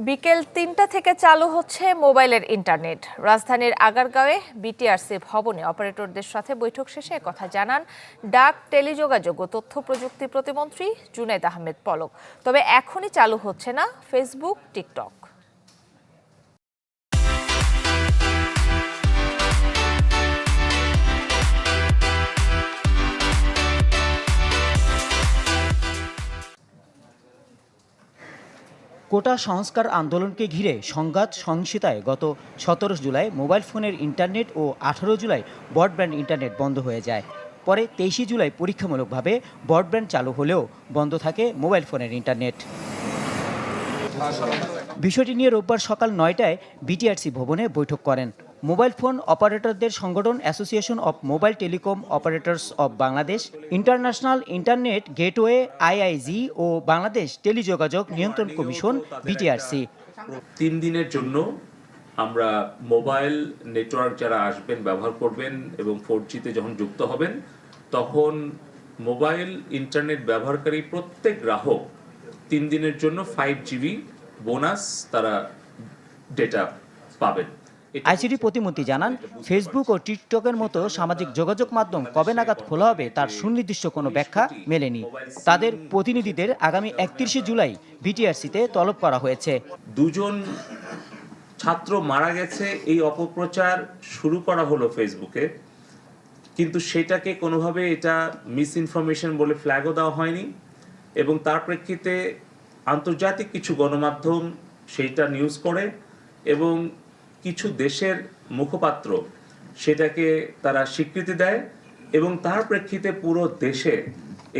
বিকেল ৩টা থেকে চালু হচ্ছে মোবাইলের ইন্টারনেট। রাজধানীর আগারগাঁওয়ে বিটিআরসি ভবনে অপারেটরদের সাথে বৈঠক শেষে একথা জানান ডাক, টেলিযোগাযোগ ও তথ্য প্রযুক্তি প্রতিমন্ত্রী জুনায়েদ আহমেদ পলক। তবে এখনই চালু হচ্ছে না ফেসবুক, টিকটক। কোটা সংস্কার আন্দোলনকে ঘিরে সংঘাত সহিংসতায় গত ১৭ জুলাই মোবাইল ফোনের ইন্টারনেট ও ১৮ জুলাই ব্রডব্যান্ড ইন্টারনেট বন্ধ হয়ে যায়। পরে ২৩ জুলাই পরীক্ষামূলকভাবে ব্রডব্যান্ড চালু হলেও বন্ধ থাকে মোবাইল ফোনের ইন্টারনেট। বিষয়টি নিয়ে রোববার সকাল ৯টায় বিটিআরসি ভবনে বৈঠক করেন মোবাইল ফোন অপারেটরদের সংগঠন association of mobile telecom operators of Bangladesh, international internet gateway IIG ও বাংলাদেশ টেলিযোগাযোগ নিয়ন্ত্রণ কমিশন বিটিআরসি। ৩ দিনের জন্য আমরা মোবাইল নেটওয়ার্ক যারা আসবেন, ব্যবহার করবেন এবং 4Gতে যখন যুক্ত হবেন তখন মোবাইল ইন্টারনেট ব্যবহারকারী প্রত্যেক গ্রাহক ৩ দিনের জন্য 5GB বোনাস তারা ডেটা পাবেন। আইসিটি প্রতিমন্ত্রী জানান, ফেসবুক ও টিকটকের মতো সামাজিক যোগাযোগ মাধ্যম কবে নাগাদ খোলা হবে তার সুনির্দিষ্ট কোনো ব্যাখ্যা মেলেনি। তাদের প্রতিনিধিদের আগামী ৩১ জুলাই বিটিআরসিতে তলব করা হয়েছে। 2 জন ছাত্র মারা গেছে, এই অপপ্রচার শুরু করা হলো ফেসবুকে, কিন্তু সেটাকে কোনোভাবে এটা মিস ইনফরমেশন বলে ফ্ল্যাগও দেওয়া হয়নি এবং তার প্রেক্ষিতে আন্তর্জাতিক কিছু গণমাধ্যম সেইটা নিউজ করে এবং কিছু দেশের মুখপাত্র সেটাকে তারা স্বীকৃতি দেয় এবং তার প্রেক্ষিতে পুরো দেশে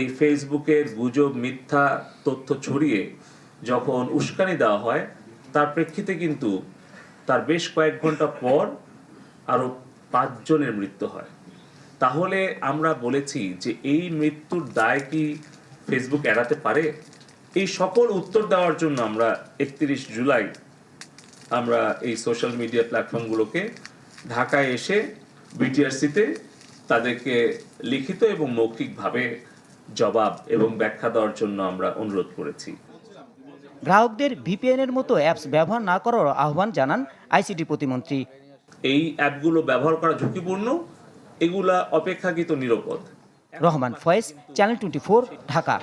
এই ফেসবুকের গুজব, মিথ্যা তথ্য ছড়িয়ে যখন উস্কানি দেওয়া হয় তার প্রেক্ষিতে কিন্তু তার বেশ কয়েক ঘন্টা পর আরও 5 জনের মৃত্যু হয়। তাহলে আমরা বলেছি যে এই মৃত্যুর দায় কি ফেসবুক এড়াতে পারে? এই সকল উত্তর দেওয়ার জন্য আমরা 31 জুলাই আমরা এই সোশ্যাল মিডিয়া প্ল্যাটফর্মগুলোকে ঢাকায় এসে বিটিআরসিতে তাদেরকে লিখিত এবং মৌখিকভাবে জবাব এবং ব্যাখ্যা দেওয়ার জন্য আমরা অনুরোধ করেছি। গ্রাহকদের ভিপিএনের মতো অ্যাপস ব্যবহার না করার আহ্বান জানান আইসিটি প্রতিমন্ত্রী। এই অ্যাপগুলো ব্যবহার করা ঝুঁকিপূর্ণ, এগুলা অপেক্ষাকৃত নিরাপদ। রহমান ফয়েজ, চ্যানেল 24, ঢাকা।